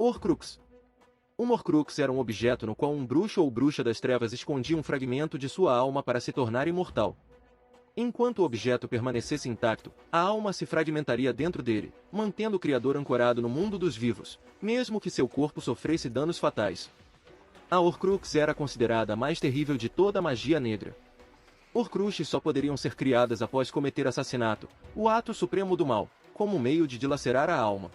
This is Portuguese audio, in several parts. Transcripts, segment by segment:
Horcrux. Um Horcrux era um objeto no qual um bruxo ou bruxa das trevas escondia um fragmento de sua alma para se tornar imortal. Enquanto o objeto permanecesse intacto, a alma se fragmentaria dentro dele, mantendo o Criador ancorado no mundo dos vivos, mesmo que seu corpo sofresse danos fatais. A Horcrux era considerada a mais terrível de toda a magia negra. Horcruxes só poderiam ser criadas após cometer assassinato, o ato supremo do mal, como meio de dilacerar a alma.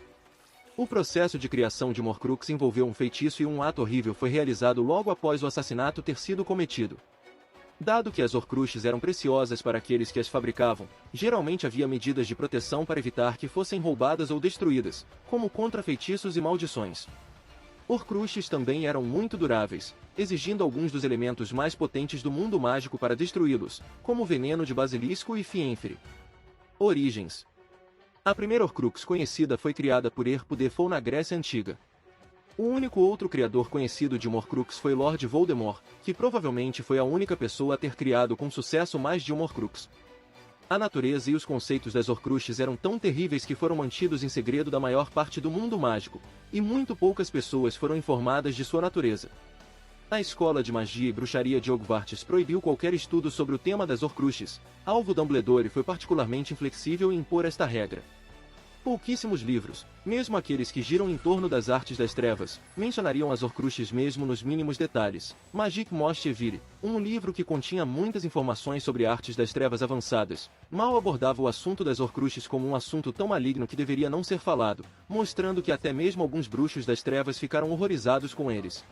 O processo de criação de uma Horcrux envolveu um feitiço e um ato horrível foi realizado logo após o assassinato ter sido cometido. Dado que as Horcruxes eram preciosas para aqueles que as fabricavam, geralmente havia medidas de proteção para evitar que fossem roubadas ou destruídas, como contra feitiços e maldições. Horcruxes também eram muito duráveis, exigindo alguns dos elementos mais potentes do mundo mágico para destruí-los, como veneno de basilisco e fienfre. Origens. A primeira Horcrux conhecida foi criada por Herpudefou na Grécia Antiga. O único outro criador conhecido de uma Horcrux foi Lord Voldemort, que provavelmente foi a única pessoa a ter criado com sucesso mais de uma Horcrux. A natureza e os conceitos das Horcruxes eram tão terríveis que foram mantidos em segredo da maior parte do mundo mágico, e muito poucas pessoas foram informadas de sua natureza. A Escola de Magia e Bruxaria de Hogwarts proibiu qualquer estudo sobre o tema das Horcruxes. Alvo Dumbledore foi particularmente inflexível em impor esta regra. Pouquíssimos livros, mesmo aqueles que giram em torno das artes das trevas, mencionariam as Horcruxes mesmo nos mínimos detalhes. Magic Most Evil, um livro que continha muitas informações sobre artes das trevas avançadas, mal abordava o assunto das Horcruxes como um assunto tão maligno que deveria não ser falado, mostrando que até mesmo alguns bruxos das trevas ficaram horrorizados com eles.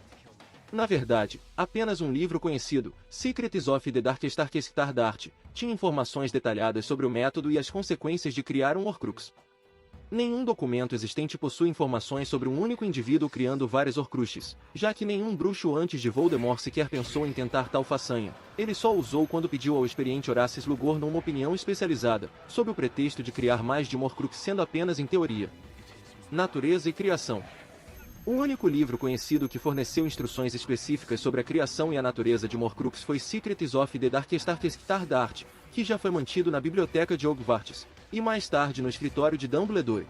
Na verdade, apenas um livro conhecido, Secrets of the Darkest Art, tinha informações detalhadas sobre o método e as consequências de criar um Horcrux. Nenhum documento existente possui informações sobre um único indivíduo criando várias Horcruxes, já que nenhum bruxo antes de Voldemort sequer pensou em tentar tal façanha. Ele só usou quando pediu ao experiente Horace Slughorn uma opinião especializada, sob o pretexto de criar mais de uma Horcrux sendo apenas em teoria. Natureza e criação. O único livro conhecido que forneceu instruções específicas sobre a criação e a natureza de uma Horcrux foi Secrets of the Darkest Art, que já foi mantido na biblioteca de Hogwarts, e mais tarde no escritório de Dumbledore.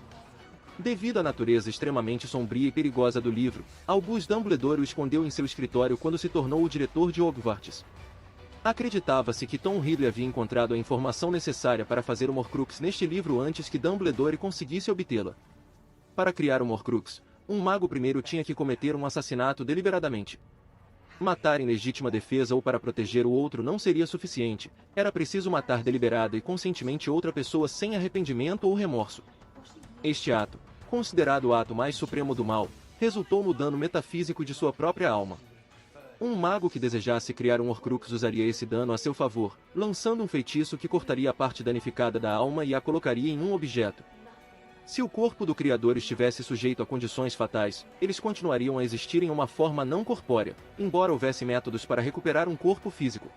Devido à natureza extremamente sombria e perigosa do livro, Albus Dumbledore o escondeu em seu escritório quando se tornou o diretor de Hogwarts. Acreditava-se que Tom Riddle havia encontrado a informação necessária para fazer uma Horcrux neste livro antes que Dumbledore conseguisse obtê-la. Para criar uma Horcrux, um mago primeiro tinha que cometer um assassinato deliberadamente. Matar em legítima defesa ou para proteger o outro não seria suficiente, era preciso matar deliberada e conscientemente outra pessoa sem arrependimento ou remorso. Este ato, considerado o ato mais supremo do mal, resultou no dano metafísico de sua própria alma. Um mago que desejasse criar um Horcrux usaria esse dano a seu favor, lançando um feitiço que cortaria a parte danificada da alma e a colocaria em um objeto. Se o corpo do Criador estivesse sujeito a condições fatais, eles continuariam a existir em uma forma não corpórea, embora houvesse métodos para recuperar um corpo físico.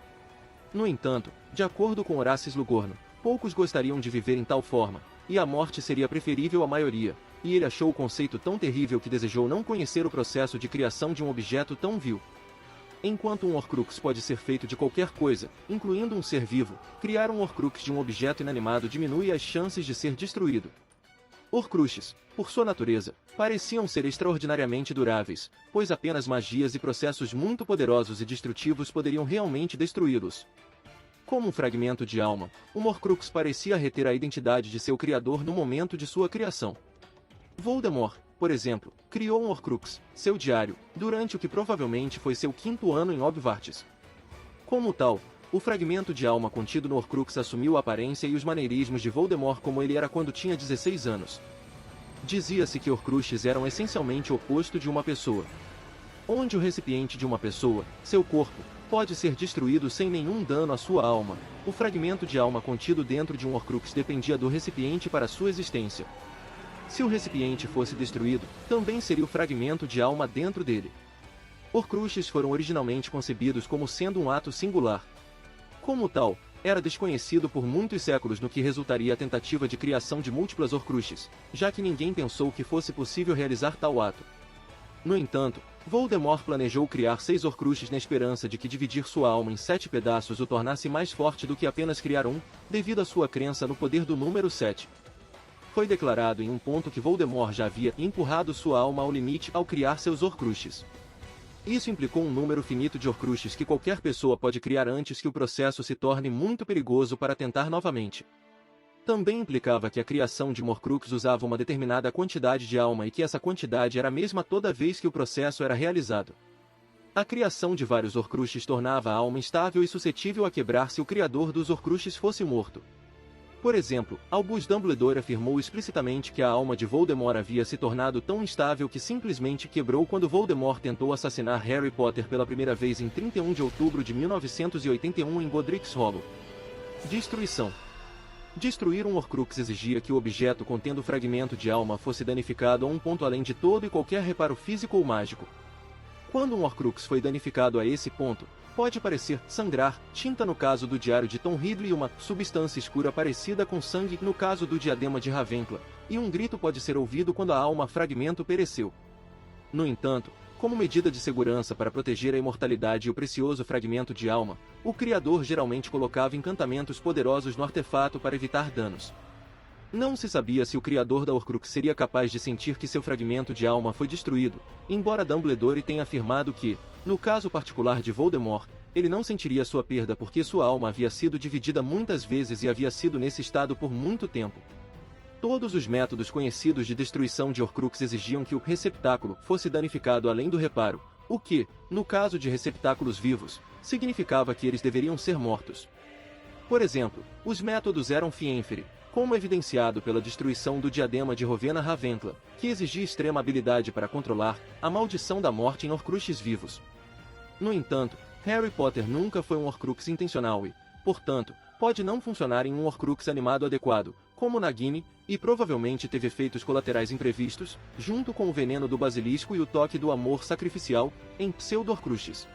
No entanto, de acordo com Horace Slughorn, poucos gostariam de viver em tal forma, e a morte seria preferível à maioria, e ele achou o conceito tão terrível que desejou não conhecer o processo de criação de um objeto tão vil. Enquanto um Horcrux pode ser feito de qualquer coisa, incluindo um ser vivo, criar um Horcrux de um objeto inanimado diminui as chances de ser destruído. Horcruxes, por sua natureza, pareciam ser extraordinariamente duráveis, pois apenas magias e processos muito poderosos e destrutivos poderiam realmente destruí-los. Como um fragmento de alma, um Horcrux parecia reter a identidade de seu criador no momento de sua criação. Voldemort, por exemplo, criou um Horcrux, seu diário, durante o que provavelmente foi seu 5º ano em Hogwarts. Como tal, o fragmento de alma contido no Horcrux assumiu a aparência e os maneirismos de Voldemort como ele era quando tinha 16 anos. Dizia-se que Horcruxes eram essencialmente o oposto de uma pessoa. Onde o recipiente de uma pessoa, seu corpo, pode ser destruído sem nenhum dano à sua alma, o fragmento de alma contido dentro de um Horcrux dependia do recipiente para sua existência. Se o recipiente fosse destruído, também seria o fragmento de alma dentro dele. Horcruxes foram originalmente concebidos como sendo um ato singular. Como tal, era desconhecido por muitos séculos no que resultaria a tentativa de criação de múltiplas Horcruxes, já que ninguém pensou que fosse possível realizar tal ato. No entanto, Voldemort planejou criar 6 Horcruxes na esperança de que dividir sua alma em 7 pedaços o tornasse mais forte do que apenas criar um, devido à sua crença no poder do número 7. foi declarado em um ponto que Voldemort já havia empurrado sua alma ao limite ao criar seus Horcruxes. Isso implicou um número finito de Horcruxes que qualquer pessoa pode criar antes que o processo se torne muito perigoso para tentar novamente. Também implicava que a criação de um Horcrux usava uma determinada quantidade de alma e que essa quantidade era a mesma toda vez que o processo era realizado. A criação de vários Horcruxes tornava a alma instável e suscetível a quebrar se o criador dos Horcruxes fosse morto. Por exemplo, Albus Dumbledore afirmou explicitamente que a alma de Voldemort havia se tornado tão instável que simplesmente quebrou quando Voldemort tentou assassinar Harry Potter pela primeira vez em 31 de outubro de 1981 em Godric's Hollow. Destruição. Destruir um Horcrux exigia que o objeto contendo fragmento de alma fosse danificado a um ponto além de todo e qualquer reparo físico ou mágico. Quando um Horcrux foi danificado a esse ponto, pode parecer sangrar, tinta no caso do diário de Tom Ridley e uma substância escura parecida com sangue no caso do diadema de Ravenclaw, e um grito pode ser ouvido quando a alma fragmento pereceu. No entanto, como medida de segurança para proteger a imortalidade e o precioso fragmento de alma, o criador geralmente colocava encantamentos poderosos no artefato para evitar danos. Não se sabia se o criador da Horcrux seria capaz de sentir que seu fragmento de alma foi destruído, embora Dumbledore tenha afirmado que, no caso particular de Voldemort, ele não sentiria sua perda porque sua alma havia sido dividida muitas vezes e havia sido nesse estado por muito tempo. Todos os métodos conhecidos de destruição de Horcrux exigiam que o receptáculo fosse danificado além do reparo, o que, no caso de receptáculos vivos, significava que eles deveriam ser mortos. Por exemplo, os métodos eram Fienfere, como evidenciado pela destruição do diadema de Rowena Ravenclaw, que exigia extrema habilidade para controlar a maldição da morte em Horcruxes vivos. No entanto, Harry Potter nunca foi um Horcrux intencional e, portanto, pode não funcionar em um Horcrux animado adequado, como Nagini, e provavelmente teve efeitos colaterais imprevistos, junto com o veneno do basilisco e o toque do amor sacrificial, em pseudo-Horcruxes.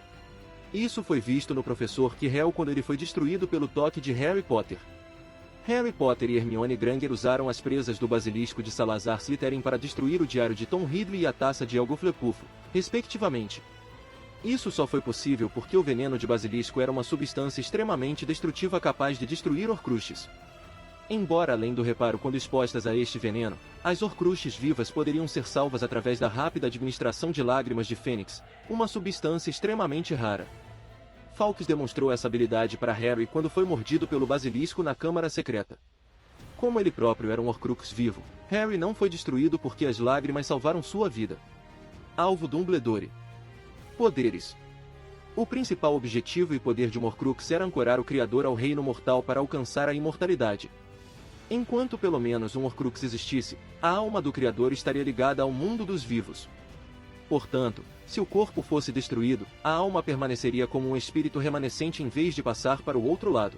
Isso foi visto no professor Quirrell quando ele foi destruído pelo toque de Harry Potter. Harry Potter e Hermione Granger usaram as presas do basilisco de Salazar Slytherin para destruir o diário de Tom Ridley e a taça de Helga Flepuffo, respectivamente. Isso só foi possível porque o veneno de basilisco era uma substância extremamente destrutiva capaz de destruir Horcruxes. Embora além do reparo quando expostas a este veneno, as Horcruxes vivas poderiam ser salvas através da rápida administração de lágrimas de fênix, uma substância extremamente rara. Fawkes demonstrou essa habilidade para Harry quando foi mordido pelo basilisco na Câmara Secreta. Como ele próprio era um Horcrux vivo, Harry não foi destruído porque as lágrimas salvaram sua vida. Alvo Dumbledore. Poderes. O principal objetivo e poder de um Horcrux era ancorar o Criador ao reino mortal para alcançar a imortalidade. Enquanto pelo menos um Horcrux existisse, a alma do Criador estaria ligada ao mundo dos vivos. Portanto, se o corpo fosse destruído, a alma permaneceria como um espírito remanescente em vez de passar para o outro lado.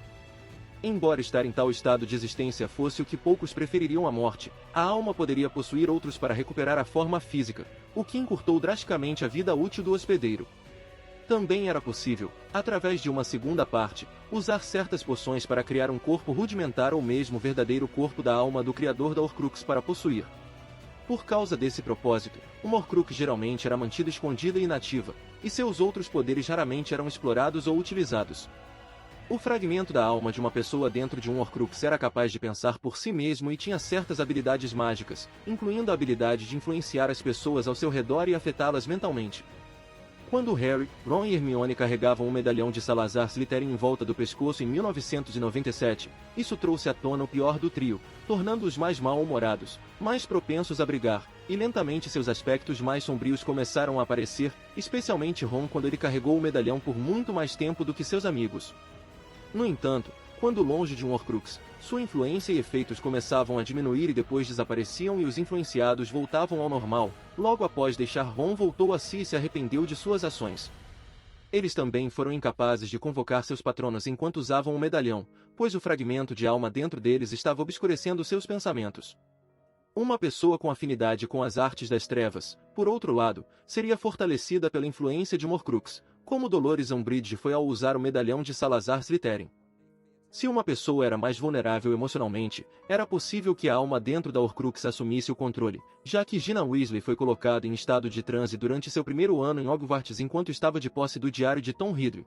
Embora estar em tal estado de existência fosse o que poucos prefeririam à morte, a alma poderia possuir outros para recuperar a forma física, o que encurtou drasticamente a vida útil do hospedeiro. Também era possível, através de uma segunda parte, usar certas poções para criar um corpo rudimentar ou mesmo o verdadeiro corpo da alma do criador da Horcrux para possuir. Por causa desse propósito, uma Horcrux geralmente era mantida escondida e inativa, e seus outros poderes raramente eram explorados ou utilizados. O fragmento da alma de uma pessoa dentro de um Horcrux era capaz de pensar por si mesmo e tinha certas habilidades mágicas, incluindo a habilidade de influenciar as pessoas ao seu redor e afetá-las mentalmente. Quando Harry, Ron e Hermione carregavam o medalhão de Salazar Slytherin em volta do pescoço em 1997, isso trouxe à tona o pior do trio, tornando-os mais mal-humorados, mais propensos a brigar, e lentamente seus aspectos mais sombrios começaram a aparecer, especialmente Ron quando ele carregou o medalhão por muito mais tempo do que seus amigos. No entanto, quando longe de um Horcrux, sua influência e efeitos começavam a diminuir e depois desapareciam e os influenciados voltavam ao normal, logo após deixar Ron voltou a si e se arrependeu de suas ações. Eles também foram incapazes de convocar seus patronos enquanto usavam o medalhão, pois o fragmento de alma dentro deles estava obscurecendo seus pensamentos. Uma pessoa com afinidade com as artes das trevas, por outro lado, seria fortalecida pela influência de um Horcrux, como Dolores Umbridge foi ao usar o medalhão de Salazar Slytherin. Se uma pessoa era mais vulnerável emocionalmente, era possível que a alma dentro da Horcrux assumisse o controle, já que Gina Weasley foi colocada em estado de transe durante seu primeiro ano em Hogwarts enquanto estava de posse do diário de Tom Ridley.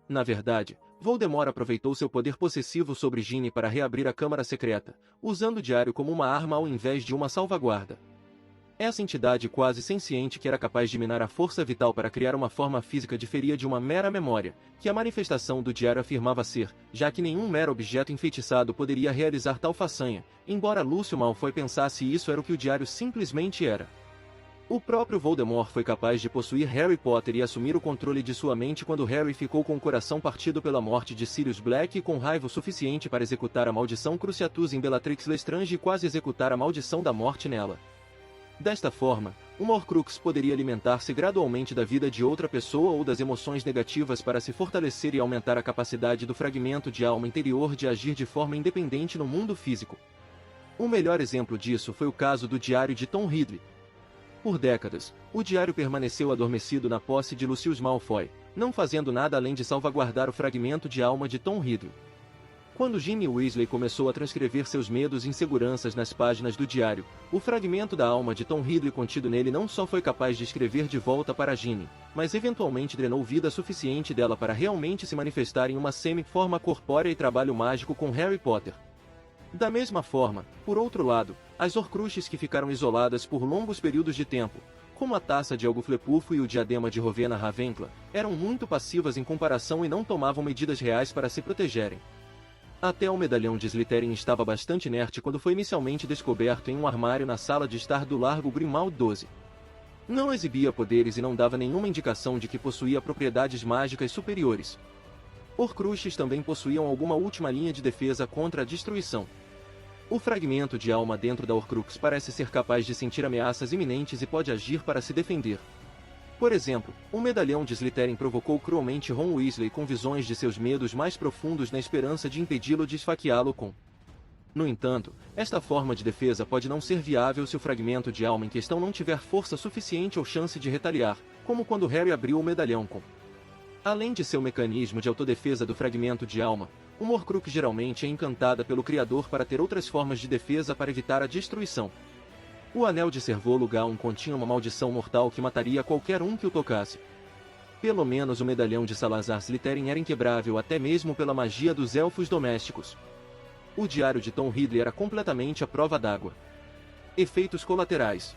Na verdade, Voldemort aproveitou seu poder possessivo sobre Ginny para reabrir a Câmara Secreta, usando o diário como uma arma ao invés de uma salvaguarda. Essa entidade quase senciente que era capaz de minar a força vital para criar uma forma física diferia de uma mera memória, que a manifestação do diário afirmava ser, já que nenhum mero objeto enfeitiçado poderia realizar tal façanha, embora Lúcio Malfoy pensasse isso era o que o diário simplesmente era. O próprio Voldemort foi capaz de possuir Harry Potter e assumir o controle de sua mente quando Harry ficou com o coração partido pela morte de Sirius Black e com raiva o suficiente para executar a maldição Cruciatus em Bellatrix Lestrange e quase executar a maldição da morte nela. Desta forma, uma Horcrux poderia alimentar-se gradualmente da vida de outra pessoa ou das emoções negativas para se fortalecer e aumentar a capacidade do fragmento de alma interior de agir de forma independente no mundo físico. O melhor exemplo disso foi o caso do diário de Tom Ridley. Por décadas, o diário permaneceu adormecido na posse de Lucius Malfoy, não fazendo nada além de salvaguardar o fragmento de alma de Tom Ridley. Quando Ginny Weasley começou a transcrever seus medos e inseguranças nas páginas do diário, o fragmento da alma de Tom Ridley contido nele não só foi capaz de escrever de volta para Ginny, mas eventualmente drenou vida suficiente dela para realmente se manifestar em uma semi-forma corpórea e trabalho mágico com Harry Potter. Da mesma forma, por outro lado, as Horcruxes que ficaram isoladas por longos períodos de tempo, como a taça de Algo-Flepufo e o diadema de Rowena Ravenclaw, eram muito passivas em comparação e não tomavam medidas reais para se protegerem. Até o medalhão de Slytherin estava bastante inerte quando foi inicialmente descoberto em um armário na sala de estar do Largo Grimmauld 12. Não exibia poderes e não dava nenhuma indicação de que possuía propriedades mágicas superiores. Horcruxes também possuíam alguma última linha de defesa contra a destruição. O fragmento de alma dentro da Horcrux parece ser capaz de sentir ameaças iminentes e pode agir para se defender. Por exemplo, o medalhão de Slytherin provocou cruelmente Ron Weasley com visões de seus medos mais profundos na esperança de impedi-lo de esfaqueá-lo com. No entanto, esta forma de defesa pode não ser viável se o fragmento de alma em questão não tiver força suficiente ou chance de retaliar, como quando Harry abriu o medalhão com. Além de seu mecanismo de autodefesa do fragmento de alma, uma Horcrux geralmente é encantada pelo Criador para ter outras formas de defesa para evitar a destruição. O anel de Servolo Gaun continha uma maldição mortal que mataria qualquer um que o tocasse. Pelo menos o medalhão de Salazar Slytherin era inquebrável até mesmo pela magia dos elfos domésticos. O diário de Tom Ridley era completamente à prova d'água. Efeitos colaterais.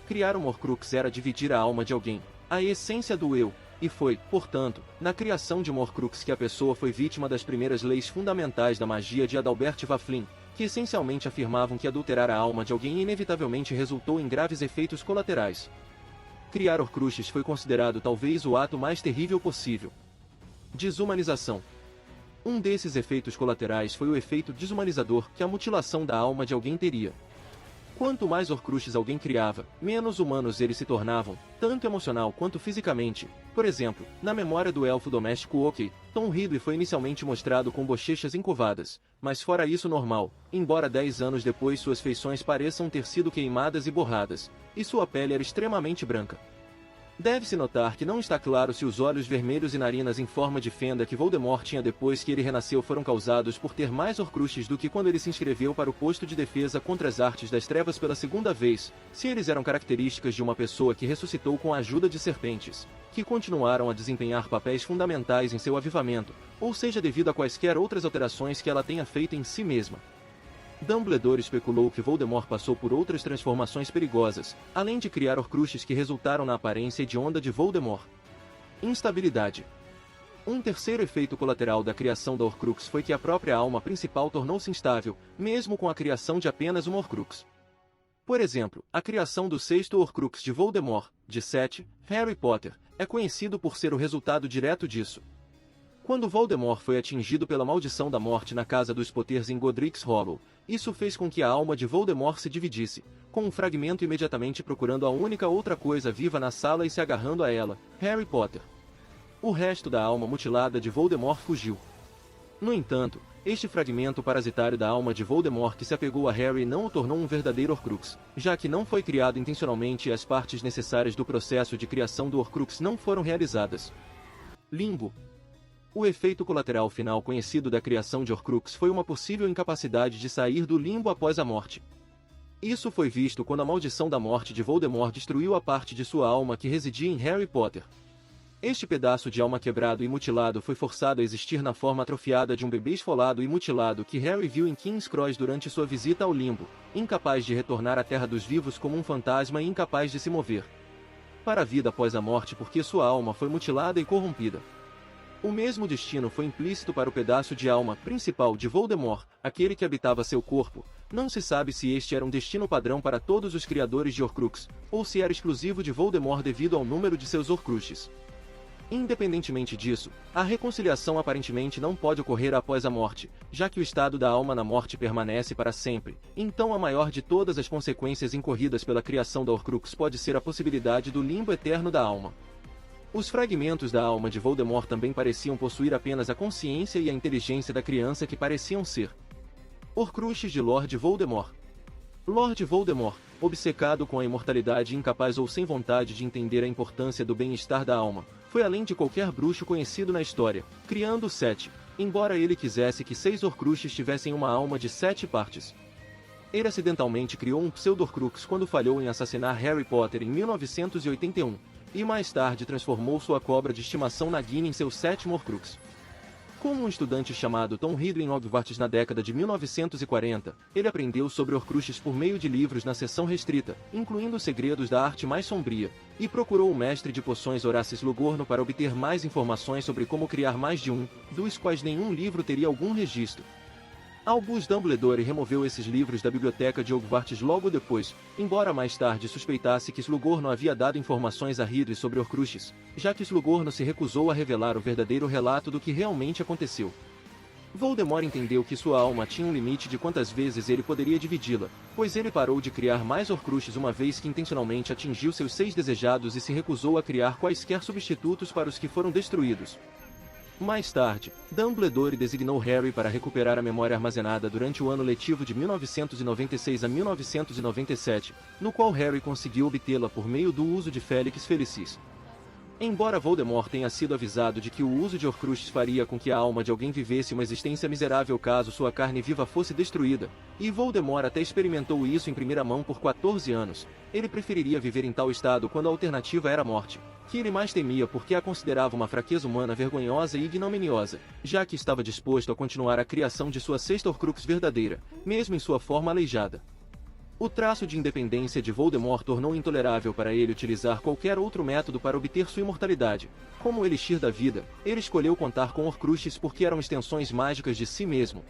Criar uma Horcrux era dividir a alma de alguém, a essência do eu, e foi, portanto, na criação de uma Horcrux que a pessoa foi vítima das primeiras leis fundamentais da magia de Adalbert Waflin, que essencialmente afirmavam que adulterar a alma de alguém inevitavelmente resultou em graves efeitos colaterais. Criar Horcruxes foi considerado talvez o ato mais terrível possível. Desumanização. Um desses efeitos colaterais foi o efeito desumanizador que a mutilação da alma de alguém teria. Quanto mais Horcruxes alguém criava, menos humanos eles se tornavam, tanto emocional quanto fisicamente. Por exemplo, na memória do elfo doméstico Oki, Tom Ridley foi inicialmente mostrado com bochechas encovadas, mas fora isso normal, embora 10 anos depois suas feições pareçam ter sido queimadas e borradas, e sua pele era extremamente branca. Deve-se notar que não está claro se os olhos vermelhos e narinas em forma de fenda que Voldemort tinha depois que ele renasceu foram causados por ter mais Horcruxes do que quando ele se inscreveu para o posto de defesa contra as artes das trevas pela segunda vez, se eles eram características de uma pessoa que ressuscitou com a ajuda de serpentes, que continuaram a desempenhar papéis fundamentais em seu avivamento, ou seja devido a quaisquer outras alterações que ela tenha feito em si mesma. Dumbledore especulou que Voldemort passou por outras transformações perigosas, além de criar Horcruxes que resultaram na aparência hedionda de Voldemort. Instabilidade. Um terceiro efeito colateral da criação da Horcrux foi que a própria alma principal tornou-se instável, mesmo com a criação de apenas uma Horcrux. Por exemplo, a criação do sexto Horcrux de Voldemort, de 7, Harry Potter, é conhecido por ser o resultado direto disso. Quando Voldemort foi atingido pela maldição da morte na casa dos Potters em Godric's Hollow, isso fez com que a alma de Voldemort se dividisse, com um fragmento imediatamente procurando a única outra coisa viva na sala e se agarrando a ela, Harry Potter. O resto da alma mutilada de Voldemort fugiu. No entanto, este fragmento parasitário da alma de Voldemort que se apegou a Harry não o tornou um verdadeiro Horcrux, já que não foi criado intencionalmente e as partes necessárias do processo de criação do Horcrux não foram realizadas. Limbo. O efeito colateral final conhecido da criação de Horcrux foi uma possível incapacidade de sair do limbo após a morte. Isso foi visto quando a maldição da morte de Voldemort destruiu a parte de sua alma que residia em Harry Potter. Este pedaço de alma quebrado e mutilado foi forçado a existir na forma atrofiada de um bebê esfolado e mutilado que Harry viu em King's Cross durante sua visita ao limbo, incapaz de retornar à terra dos vivos como um fantasma e incapaz de se mover para a vida após a morte porque sua alma foi mutilada e corrompida. O mesmo destino foi implícito para o pedaço de alma principal de Voldemort, aquele que habitava seu corpo. Não se sabe se este era um destino padrão para todos os criadores de Horcrux, ou se era exclusivo de Voldemort devido ao número de seus Horcruxes. Independentemente disso, a reconciliação aparentemente não pode ocorrer após a morte, já que o estado da alma na morte permanece para sempre. Então a maior de todas as consequências incorridas pela criação da Horcrux pode ser a possibilidade do limbo eterno da alma. Os fragmentos da alma de Voldemort também pareciam possuir apenas a consciência e a inteligência da criança que pareciam ser Horcruxes de Lord Voldemort. Lord Voldemort, obcecado com a imortalidade e incapaz ou sem vontade de entender a importância do bem-estar da alma, foi além de qualquer bruxo conhecido na história, criando 7, embora ele quisesse que 6 Horcruxes tivessem uma alma de 7 partes. Ele acidentalmente criou um pseudo-Horcrux quando falhou em assassinar Harry Potter em 1981, e mais tarde transformou sua cobra de estimação Nagini em seu 7º Horcrux. Como um estudante chamado Tom Riddle em Hogwarts na década de 1940, ele aprendeu sobre Horcruxes por meio de livros na seção restrita, incluindo os segredos da arte mais sombria, e procurou o mestre de poções Horace Slughorn para obter mais informações sobre como criar mais de um, dos quais nenhum livro teria algum registro. Albus Dumbledore removeu esses livros da biblioteca de Hogwarts logo depois, embora mais tarde suspeitasse que Slughorn havia dado informações a Ridley sobre Horcruxes, já que Slughorn se recusou a revelar o verdadeiro relato do que realmente aconteceu. Voldemort entendeu que sua alma tinha um limite de quantas vezes ele poderia dividi-la, pois ele parou de criar mais Horcruxes uma vez que intencionalmente atingiu seus 6 desejados e se recusou a criar quaisquer substitutos para os que foram destruídos. Mais tarde, Dumbledore designou Harry para recuperar a memória armazenada durante o ano letivo de 1996 a 1997, no qual Harry conseguiu obtê-la por meio do uso de Félix Felicis. Embora Voldemort tenha sido avisado de que o uso de Horcruxes faria com que a alma de alguém vivesse uma existência miserável caso sua carne viva fosse destruída, e Voldemort até experimentou isso em primeira mão por 14 anos, ele preferiria viver em tal estado quando a alternativa era a morte, que ele mais temia porque a considerava uma fraqueza humana vergonhosa e ignominiosa, já que estava disposto a continuar a criação de sua 6ª Horcrux verdadeira, mesmo em sua forma aleijada. O traço de independência de Voldemort tornou intolerável para ele utilizar qualquer outro método para obter sua imortalidade. Como o Elixir da Vida, ele escolheu contar com Horcruxes porque eram extensões mágicas de si mesmo.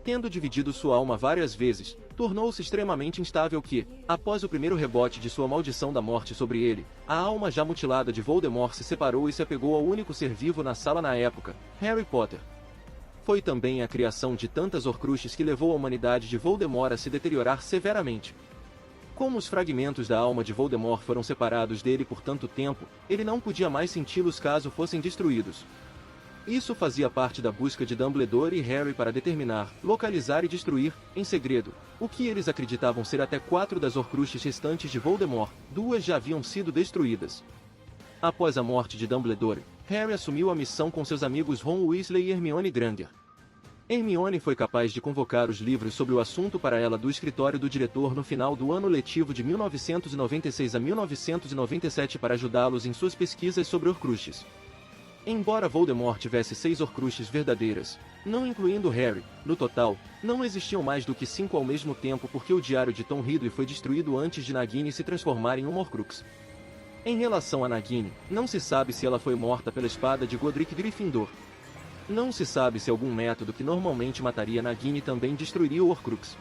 Tendo dividido sua alma várias vezes, tornou-se extremamente instável que, após o primeiro rebote de sua maldição da morte sobre ele, a alma já mutilada de Voldemort se separou e se apegou ao único ser vivo na sala na época, Harry Potter. Foi também a criação de tantas Horcruxes que levou a humanidade de Voldemort a se deteriorar severamente. Como os fragmentos da alma de Voldemort foram separados dele por tanto tempo, ele não podia mais senti-los caso fossem destruídos. Isso fazia parte da busca de Dumbledore e Harry para determinar, localizar e destruir, em segredo, o que eles acreditavam ser até 4 das Horcruxes restantes de Voldemort, 2 já haviam sido destruídas. Após a morte de Dumbledore, Harry assumiu a missão com seus amigos Ron Weasley e Hermione Granger. Hermione foi capaz de convocar os livros sobre o assunto para ela do escritório do diretor no final do ano letivo de 1996 a 1997 para ajudá-los em suas pesquisas sobre Horcruxes. Embora Voldemort tivesse 6 Horcruxes verdadeiras, não incluindo Harry, no total, não existiam mais do que 5 ao mesmo tempo porque o diário de Tom Riddle foi destruído antes de Nagini se transformar em uma Horcrux. Em relação a Nagini, não se sabe se ela foi morta pela espada de Godric Gryffindor. Não se sabe se algum método que normalmente mataria Nagini também destruiria o Horcrux.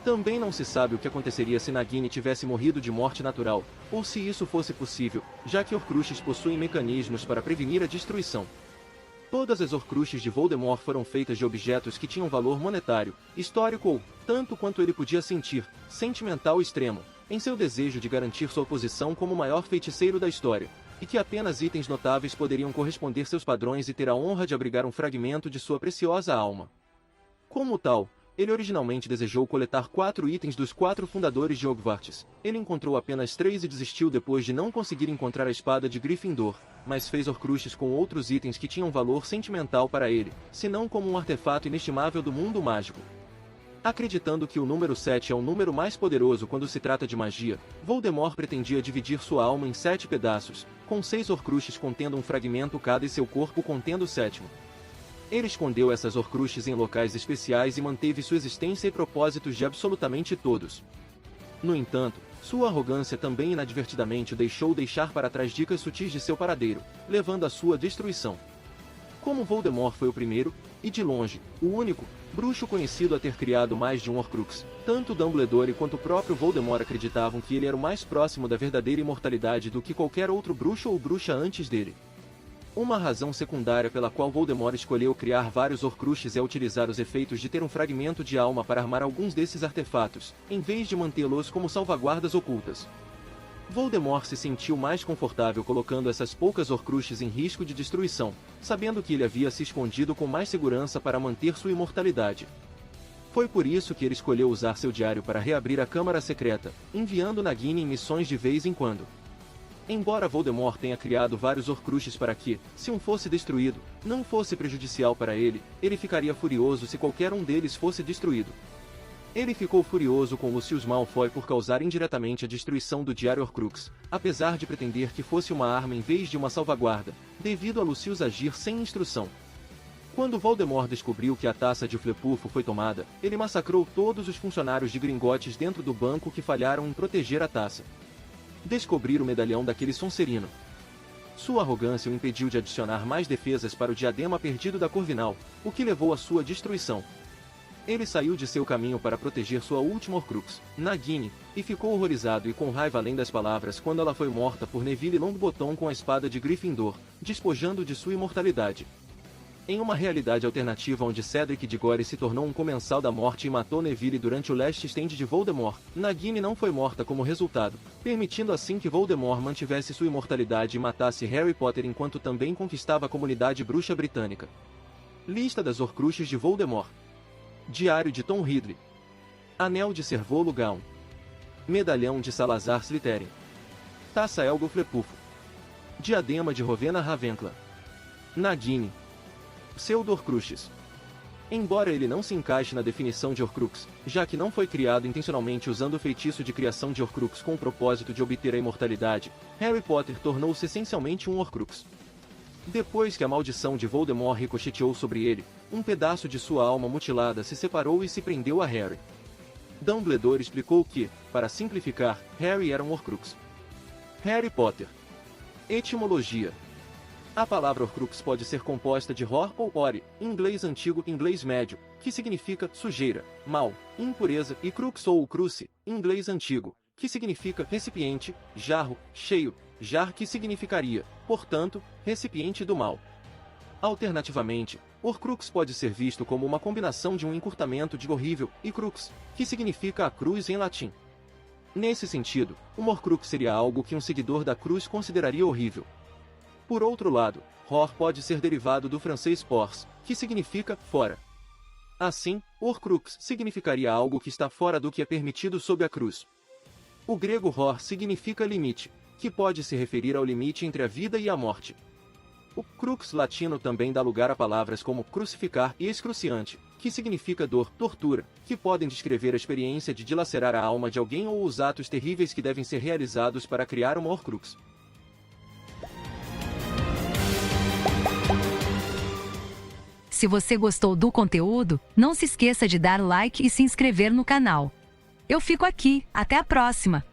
Também não se sabe o que aconteceria se Nagini tivesse morrido de morte natural, ou se isso fosse possível, já que Horcruxes possuem mecanismos para prevenir a destruição. Todas as Horcruxes de Voldemort foram feitas de objetos que tinham valor monetário, histórico ou, tanto quanto ele podia sentir, sentimental extremo, em seu desejo de garantir sua posição como o maior feiticeiro da história, e que apenas itens notáveis poderiam corresponder seus padrões e ter a honra de abrigar um fragmento de sua preciosa alma. Como tal, ele originalmente desejou coletar 4 itens dos 4 fundadores de Hogwarts. Ele encontrou apenas 3 e desistiu depois de não conseguir encontrar a espada de Gryffindor, mas fez Horcruxes com outros itens que tinham valor sentimental para ele, senão como um artefato inestimável do mundo mágico. Acreditando que o número 7 é o número mais poderoso quando se trata de magia, Voldemort pretendia dividir sua alma em 7 pedaços, com 6 horcruxes contendo um fragmento cada e seu corpo contendo o 7º. Ele escondeu essas horcruxes em locais especiais e manteve sua existência e propósitos de absolutamente todos. No entanto, sua arrogância também inadvertidamente o deixou deixar para trás dicas sutis de seu paradeiro, levando à sua destruição. Como Voldemort foi o primeiro, e de longe, o único, bruxo conhecido a ter criado mais de um Horcrux, tanto Dumbledore quanto o próprio Voldemort acreditavam que ele era o mais próximo da verdadeira imortalidade do que qualquer outro bruxo ou bruxa antes dele. Uma razão secundária pela qual Voldemort escolheu criar vários Horcruxes é utilizar os efeitos de ter um fragmento de alma para armar alguns desses artefatos, em vez de mantê-los como salvaguardas ocultas. Voldemort se sentiu mais confortável colocando essas poucas Horcruxes em risco de destruição, sabendo que ele havia se escondido com mais segurança para manter sua imortalidade. Foi por isso que ele escolheu usar seu diário para reabrir a Câmara Secreta, enviando Nagini em missões de vez em quando. Embora Voldemort tenha criado vários Horcruxes para que, se um fosse destruído, não fosse prejudicial para ele, ele ficaria furioso se qualquer um deles fosse destruído. Ele ficou furioso com Lucius Malfoy por causar indiretamente a destruição do Diário Horcrux, apesar de pretender que fosse uma arma em vez de uma salvaguarda, devido a Lucius agir sem instrução. Quando Voldemort descobriu que a taça de Flepufo foi tomada, ele massacrou todos os funcionários de Gringotts dentro do banco que falharam em proteger a taça. Descobrir o medalhão daquele Sonserino. Sua arrogância o impediu de adicionar mais defesas para o diadema perdido da Corvinal, o que levou à sua destruição. Ele saiu de seu caminho para proteger sua última Horcrux, Nagini, e ficou horrorizado e com raiva além das palavras quando ela foi morta por Neville Longbottom com a espada de Gryffindor, despojando de sua imortalidade. Em uma realidade alternativa onde Cedric Diggory se tornou um comensal da morte e matou Neville durante o Last Stand de Voldemort, Nagini não foi morta como resultado, permitindo assim que Voldemort mantivesse sua imortalidade e matasse Harry Potter enquanto também conquistava a comunidade bruxa britânica. Lista das Horcruxes de Voldemort. Diário de Tom Ridley. Anel de Servolo Gaun. Medalhão de Salazar Slytherin. Taça Elgo Flepufo. Diadema de Rowena Ravenclaw. Nagini. Pseudo-Horcruxes. Embora ele não se encaixe na definição de Horcrux, já que não foi criado intencionalmente usando o feitiço de criação de Horcrux com o propósito de obter a imortalidade, Harry Potter tornou-se essencialmente um Horcrux. Depois que a maldição de Voldemort ricocheteou sobre ele, um pedaço de sua alma mutilada se separou e se prendeu a Harry. Dumbledore explicou que, para simplificar, Harry era um Horcrux. Harry Potter. Etimologia. A palavra Horcrux pode ser composta de Hor ou Ori, inglês antigo e inglês médio, que significa sujeira, mal, impureza, e Crux ou Cruce, inglês antigo, que significa recipiente, jarro, cheio, jar que significaria, portanto, recipiente do mal. Alternativamente, Horcrux pode ser visto como uma combinação de um encurtamento de horrível e crux, que significa a cruz em latim. Nesse sentido, um Horcrux seria algo que um seguidor da cruz consideraria horrível. Por outro lado, Hor pode ser derivado do francês hors, que significa fora. Assim, Horcrux significaria algo que está fora do que é permitido sob a cruz. O grego Hor significa limite, que pode se referir ao limite entre a vida e a morte. O crux latino também dá lugar a palavras como crucificar e excruciante, que significa dor, tortura, que podem descrever a experiência de dilacerar a alma de alguém ou os atos terríveis que devem ser realizados para criar uma Horcrux. Se você gostou do conteúdo, não se esqueça de dar like e se inscrever no canal. Eu fico aqui, até a próxima!